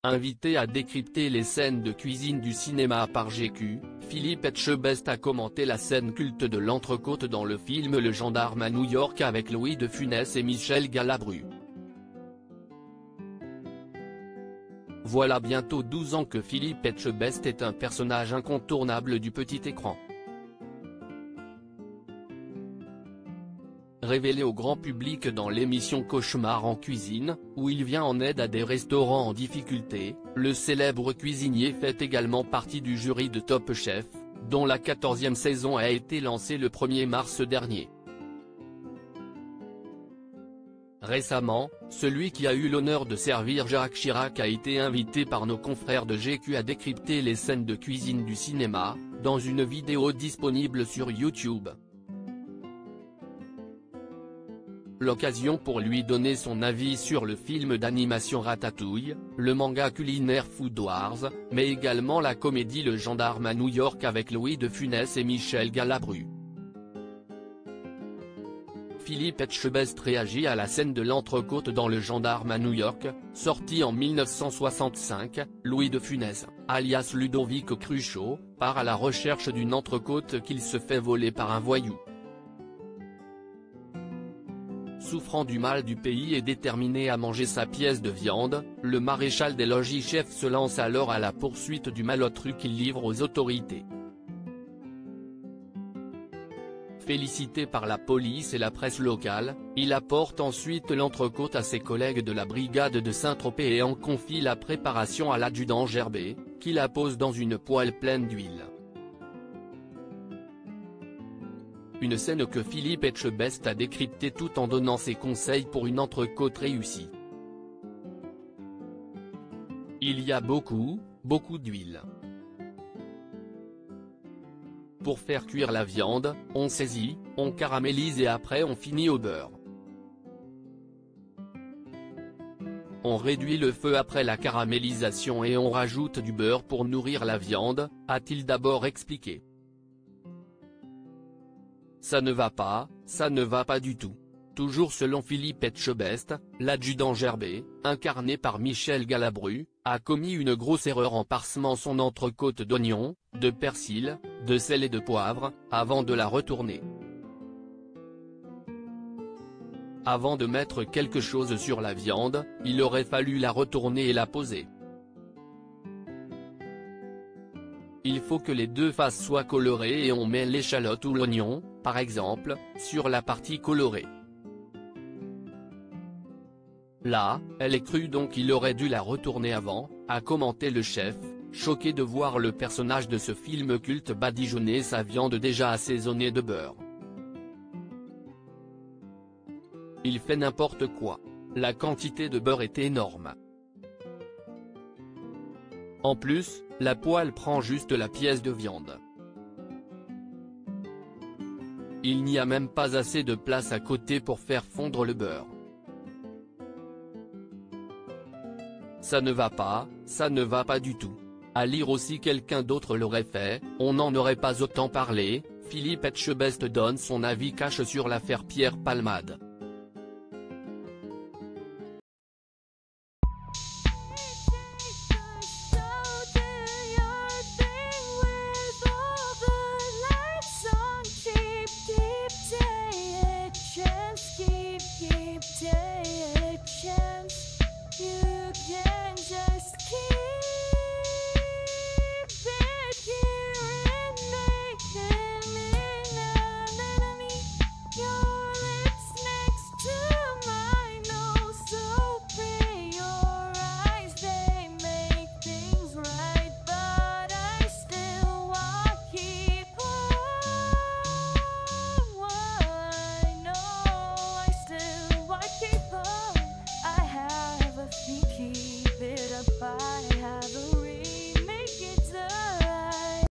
Invité à décrypter les scènes de cuisine du cinéma par GQ, Philippe Etchebest a commenté la scène culte de l'entrecôte dans le film Le Gendarme à New York avec Louis de Funès et Michel Galabru. Voilà bientôt 12 ans que Philippe Etchebest est un personnage incontournable du petit écran. Révélé au grand public dans l'émission Cauchemar en cuisine, où il vient en aide à des restaurants en difficulté, le célèbre cuisinier fait également partie du jury de Top Chef, dont la 14e saison a été lancée le 1er mars dernier. Récemment, celui qui a eu l'honneur de servir Jacques Chirac a été invité par nos confrères de GQ à décrypter les scènes de cuisine du cinéma, dans une vidéo disponible sur YouTube. L'occasion pour lui donner son avis sur le film d'animation Ratatouille, le manga culinaire Food Wars, mais également la comédie Le Gendarme à New York avec Louis de Funès et Michel Galabru. Philippe Etchebest réagit à la scène de l'entrecôte dans Le Gendarme à New York, sorti en 1965, Louis de Funès, alias Ludovic Cruchot, part à la recherche d'une entrecôte qu'il se fait voler par un voyou. Souffrant du mal du pays et déterminé à manger sa pièce de viande, le maréchal des logis chefs se lance alors à la poursuite du malotru qu'il livre aux autorités. Félicité par la police et la presse locale, il apporte ensuite l'entrecôte à ses collègues de la brigade de Saint-Tropez et en confie la préparation à l'adjudant Gerbet, qui la pose dans une poêle pleine d'huile. Une scène que Philippe Etchebest a décryptée tout en donnant ses conseils pour une entrecôte réussie. Il y a beaucoup d'huile. Pour faire cuire la viande, on saisit, on caramélise et après on finit au beurre. On réduit le feu après la caramélisation et on rajoute du beurre pour nourrir la viande, a-t-il d'abord expliqué. Ça ne va pas du tout. Toujours selon Philippe Etchebest, l'adjudant Gerbet, incarné par Michel Galabru, a commis une grosse erreur en parsemant son entrecôte d'oignons, de persil, de sel et de poivre, avant de la retourner. Avant de mettre quelque chose sur la viande, il aurait fallu la retourner et la poser. Il faut que les deux faces soient colorées et on met l'échalote ou l'oignon, par exemple, sur la partie colorée. Là, elle est crue donc il aurait dû la retourner avant, a commenté le chef, choqué de voir le personnage de ce film culte badigeonner sa viande déjà assaisonnée de beurre. Il fait n'importe quoi. La quantité de beurre est énorme. En plus, la poêle prend juste la pièce de viande. Il n'y a même pas assez de place à côté pour faire fondre le beurre. Ça ne va pas du tout. À lire aussi quelqu'un d'autre l'aurait fait, on n'en aurait pas autant parlé. Philippe Etchebest donne son avis cash sur l'affaire Pierre Palmade.